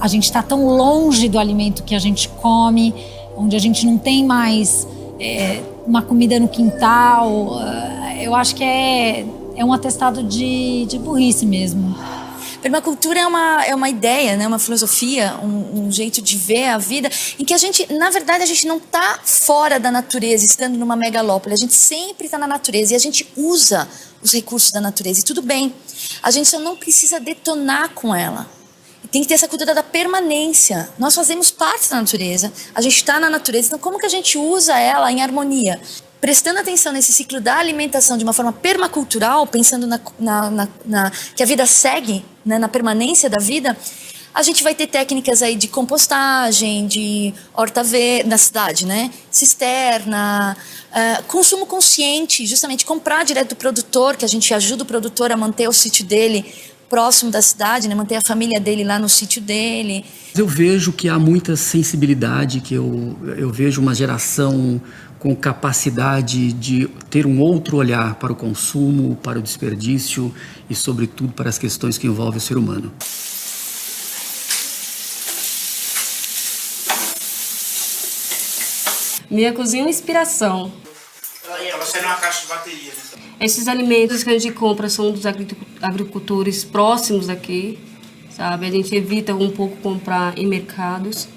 a gente está tão longe do alimento que a gente come, onde a gente não tem mais uma comida no quintal. Eu acho que é um atestado de burrice mesmo. Permacultura é uma ideia, né? Uma filosofia, um jeito de ver a vida, em que a gente, na verdade, a gente não está fora da natureza, estando numa megalópole. A gente sempre está na natureza e a gente usa os recursos da natureza. E tudo bem, a gente só não precisa detonar com ela. Tem que ter essa cultura da permanência. Nós fazemos parte da natureza, a gente está na natureza, então como que a gente usa ela em harmonia? Prestando atenção nesse ciclo da alimentação de uma forma permacultural, pensando que a vida segue, né, na permanência da vida, a gente vai ter técnicas aí de compostagem, de horta verde na cidade, né? Cisterna, consumo consciente, justamente comprar direto do produtor, que a gente ajuda o produtor a manter o sítio dele próximo da cidade, né? Manter a família dele lá no sítio dele. Eu vejo que há muita sensibilidade, que eu vejo uma geração com capacidade de ter um outro olhar para o consumo, para o desperdício e, sobretudo, para as questões que envolvem o ser humano. Minha cozinha é uma inspiração. Ela sai numa caixa de bateria, né? Esses alimentos que a gente compra são dos agricultores próximos aqui, sabe? A gente evita um pouco comprar em mercados.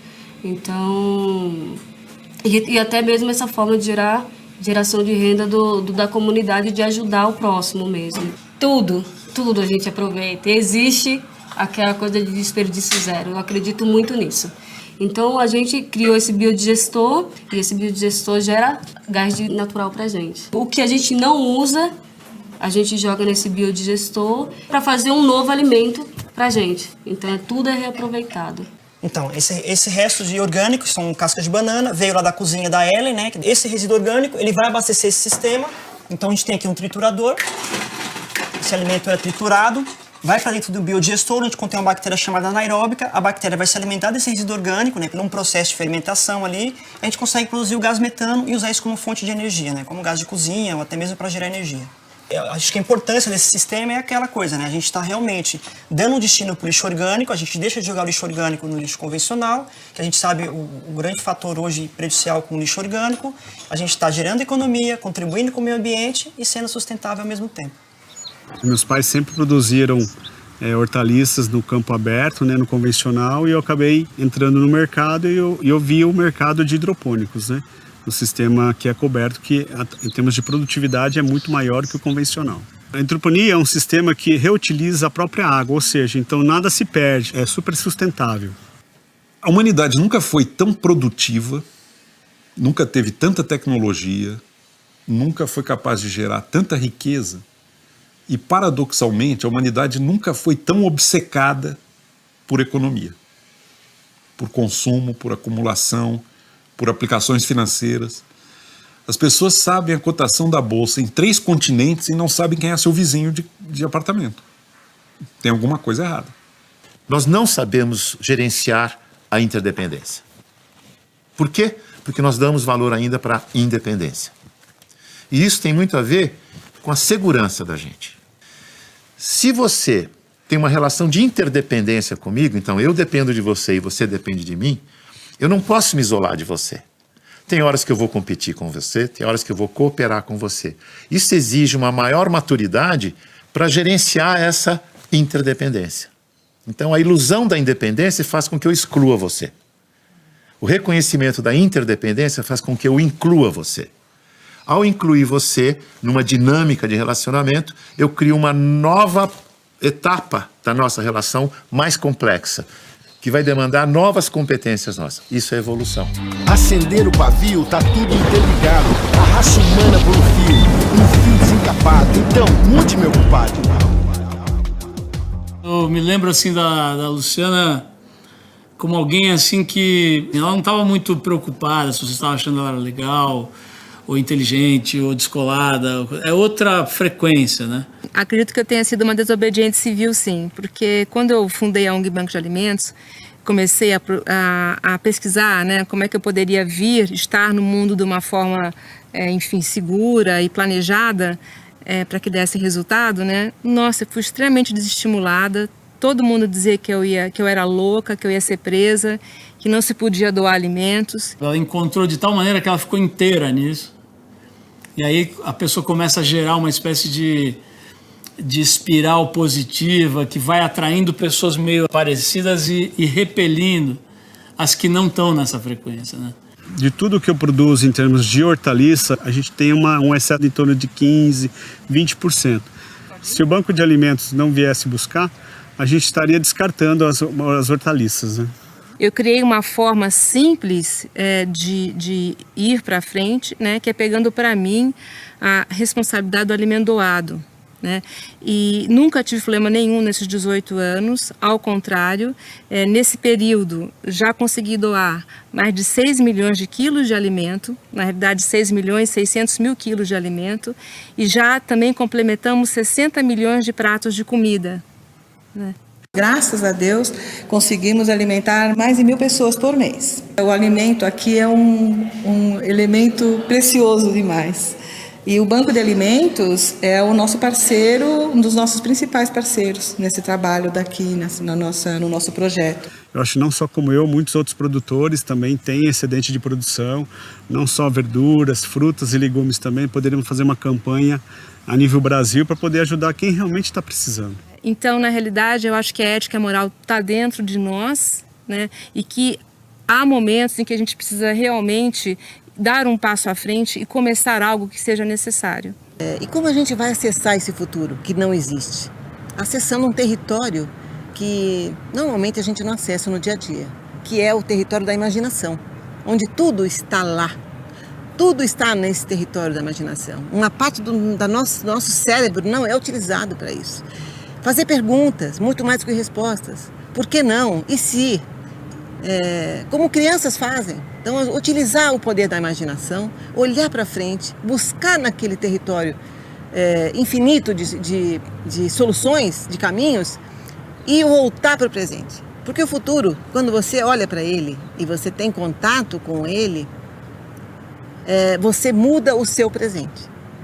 Então, e até mesmo essa forma de geração de renda da comunidade, de ajudar o próximo mesmo. Tudo a gente aproveita. E existe aquela coisa de desperdício zero. Eu acredito muito nisso. Então, a gente criou esse biodigestor e esse biodigestor gera gás natural pra gente. O que a gente não usa, a gente joga nesse biodigestor para fazer um novo alimento pra gente. Então, tudo é reaproveitado. Então, esse resto de orgânicos, são cascas de banana, veio lá da cozinha da Ellen, né? Esse resíduo orgânico, ele vai abastecer esse sistema. Então, a gente tem aqui um triturador. Esse alimento é triturado. Vai para dentro do biodigestor, onde contém uma bactéria chamada anaeróbica. A bactéria vai se alimentar desse resíduo orgânico, né, por um processo de fermentação ali. A gente consegue produzir o gás metano e usar isso como fonte de energia, né, como gás de cozinha ou até mesmo para gerar energia. Eu acho que a importância desse sistema é aquela coisa, né? A gente está realmente dando um destino para o lixo orgânico, a gente deixa de jogar o lixo orgânico no lixo convencional, que a gente sabe o grande fator hoje prejudicial com o lixo orgânico. A gente está gerando economia, contribuindo com o meio ambiente e sendo sustentável ao mesmo tempo. Meus pais sempre produziram hortaliças no campo aberto, né, no convencional, e eu acabei entrando no mercado e eu vi o mercado de hidropônicos, né, no sistema que é coberto, que em termos de produtividade é muito maior que o convencional. A hidroponia é um sistema que reutiliza a própria água, ou seja, então nada se perde, é super sustentável. A humanidade nunca foi tão produtiva, nunca teve tanta tecnologia, nunca foi capaz de gerar tanta riqueza e, paradoxalmente, a humanidade nunca foi tão obcecada por economia, por consumo, por acumulação, por aplicações financeiras. As pessoas sabem a cotação da bolsa em 3 continentes e não sabem quem é seu vizinho de apartamento. Tem alguma coisa errada. Nós não sabemos gerenciar a interdependência. Por quê? Porque nós damos valor ainda para a independência. E isso tem muito a ver com a segurança da gente. Se você tem uma relação de interdependência comigo, então eu dependo de você e você depende de mim, eu não posso me isolar de você. Tem horas que eu vou competir com você, tem horas que eu vou cooperar com você. Isso exige uma maior maturidade para gerenciar essa interdependência. Então, a ilusão da independência faz com que eu exclua você. O reconhecimento da interdependência faz com que eu inclua você. Ao incluir você numa dinâmica de relacionamento, eu crio uma nova etapa da nossa relação mais complexa, que vai demandar novas competências nossas. Isso é evolução. Acender o pavio, tá tudo interligado. A raça humana por um fio desencapado. Então, mude, meu compadre. Eu me lembro assim da Luciana como alguém assim que ela não estava muito preocupada se você estava achando ela legal, ou inteligente, ou descolada. É outra frequência, né? Acredito que eu tenha sido uma desobediente civil, sim, porque quando eu fundei a ONG Banco de Alimentos, comecei a pesquisar, né, como é que eu poderia estar no mundo de uma forma, enfim, segura e planejada, para que desse resultado, né? Nossa, eu fui extremamente desestimulada. Todo mundo dizia que eu era louca, que eu ia ser presa, que não se podia doar alimentos. Ela encontrou de tal maneira que ela ficou inteira nisso. E aí a pessoa começa a gerar uma espécie de espiral positiva que vai atraindo pessoas meio parecidas e repelindo as que não estão nessa frequência, né? De tudo que eu produzo em termos de hortaliça, a gente tem um excesso em torno de 15%, 20%. Se o banco de alimentos não viesse buscar, a gente estaria descartando as hortaliças, né? Eu criei uma forma simples de ir para frente, né, que é pegando para mim a responsabilidade do alimento doado. Né? E nunca tive problema nenhum nesses 18 anos, ao contrário, nesse período já consegui doar mais de 6 milhões de quilos de alimento, na realidade 6 milhões e 600 mil quilos de alimento, e já também complementamos 60 milhões de pratos de comida. Né? Graças a Deus, conseguimos alimentar mais de 1.000 pessoas por mês. O alimento aqui é um elemento precioso demais. E o Banco de Alimentos é o nosso parceiro, um dos nossos principais parceiros nesse trabalho daqui, no nosso projeto. Eu acho que não só como eu, muitos outros produtores também têm excedente de produção, não só verduras, frutas e legumes também. Poderíamos fazer uma campanha a nível Brasil para poder ajudar quem realmente está precisando. Então, na realidade, eu acho que a ética e a moral está dentro de nós, né? E que há momentos em que a gente precisa realmente dar um passo à frente e começar algo que seja necessário. E como a gente vai acessar esse futuro que não existe? Acessando um território que normalmente a gente não acessa no dia a dia, que é o território da imaginação, onde tudo está lá. Tudo está nesse território da imaginação. Uma parte do nosso cérebro não é utilizado para isso. Fazer perguntas, muito mais do que respostas. Por que não? E se? Como crianças fazem. Então, utilizar o poder da imaginação, olhar para frente, buscar naquele território infinito de soluções, de caminhos, e voltar para o presente. Porque o futuro, quando você olha para ele e você tem contato com ele, você muda o seu presente.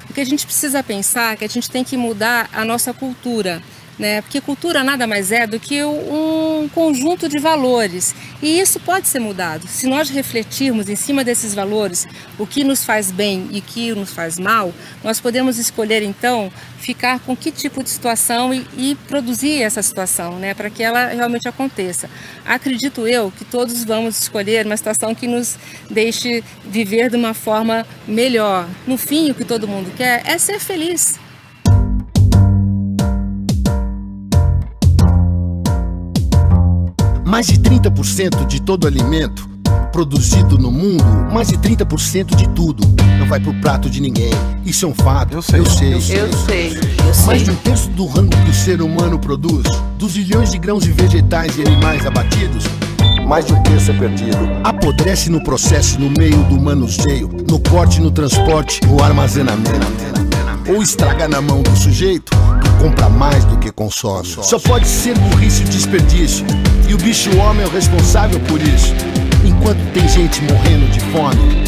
O que a gente precisa pensar é que a gente tem que mudar a nossa cultura, né? Porque cultura nada mais é do que um conjunto de valores, e isso pode ser mudado. Se nós refletirmos em cima desses valores, o que nos faz bem e o que nos faz mal, nós podemos escolher então ficar com que tipo de situação e produzir essa situação, né? Para que ela realmente aconteça. Acredito eu que todos vamos escolher uma situação que nos deixe viver de uma forma melhor. No fim, o que todo mundo quer é ser feliz. Mais de 30% de todo alimento produzido no mundo, mais de 30% de tudo não vai pro prato de ninguém. Isso é um fato. Eu sei. Mais de 1/3 do rango que o ser humano produz, dos bilhões de grãos de vegetais e animais abatidos, mais de 1/3 é perdido. Apodrece no processo, no meio do manuseio, no corte, no transporte, no armazenamento. Ou estraga na mão do sujeito que compra mais do que consome. Só pode ser burrice e desperdício, e o bicho homem é o responsável por isso. Enquanto tem gente morrendo de fome,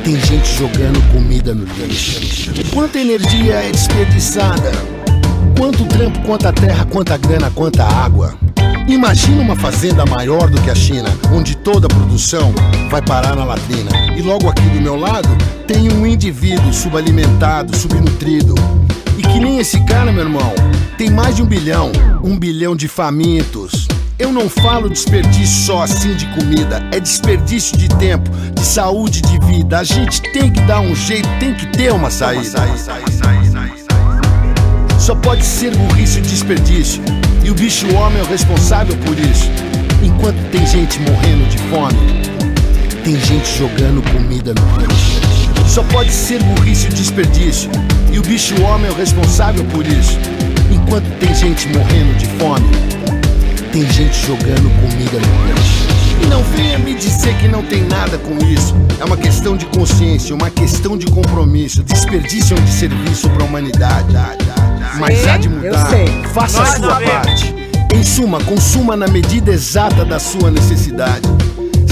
tem gente jogando comida no lixo. Quanta energia é desperdiçada, quanto trampo, quanta terra, quanta grana, quanta água. Imagina uma fazenda maior do que a China, onde toda a produção vai parar na latrina. E logo aqui do meu lado tem um indivíduo subalimentado, subnutrido. E que nem esse cara, meu irmão, tem mais de 1 bilhão de famintos. Eu não falo desperdício só assim de comida, é desperdício de tempo, de saúde, de vida. A gente tem que dar um jeito, tem que ter uma saída. Só pode ser burrice e desperdício, e o bicho homem é o responsável por isso. Enquanto tem gente morrendo de fome, tem gente jogando comida no lixo. Só pode ser burrice e desperdício, e o bicho homem é o responsável por isso. Enquanto tem gente morrendo de fome, tem gente jogando comida no lixo. E não venha me dizer que não tem nada com isso. É uma questão de consciência, uma questão de compromisso. Desperdício é um desserviço para a humanidade. Mas há de mudar. Faça a sua parte. Em suma, consuma na medida exata da sua necessidade.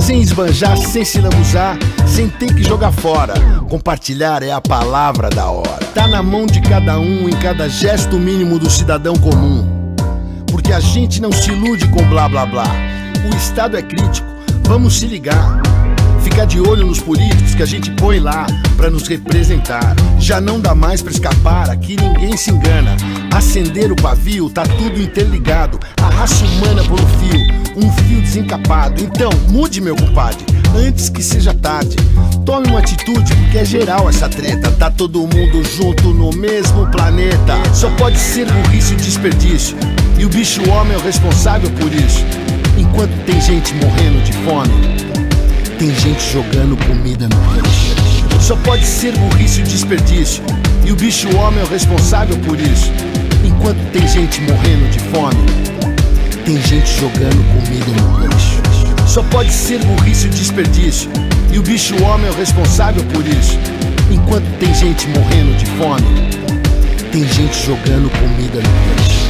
Sem esbanjar, sem se lambuzar, sem ter que jogar fora. Compartilhar é a palavra da hora. Tá na mão de cada um, em cada gesto mínimo do cidadão comum. Porque a gente não se ilude com blá blá blá. O Estado é crítico, vamos se ligar. Ficar de olho nos políticos que a gente põe lá pra nos representar. Já não dá mais pra escapar, aqui ninguém se engana. Acender o pavio, tá tudo interligado. A raça humana por um fio desencapado. Então, mude, meu compadre, antes que seja tarde. Tome uma atitude, porque é geral essa treta. Tá todo mundo junto no mesmo planeta. Só pode ser burrice e desperdício, e o bicho homem é o responsável por isso. Enquanto tem gente morrendo de fome, tem gente jogando comida no lixo. Só pode ser burrice e desperdício, e o bicho homem é o responsável por isso. Enquanto tem gente morrendo de fome, tem gente jogando comida no lixo. Só pode ser burrice e desperdício, e o bicho homem é o responsável por isso. Enquanto tem gente morrendo de fome, tem gente jogando comida no lixo.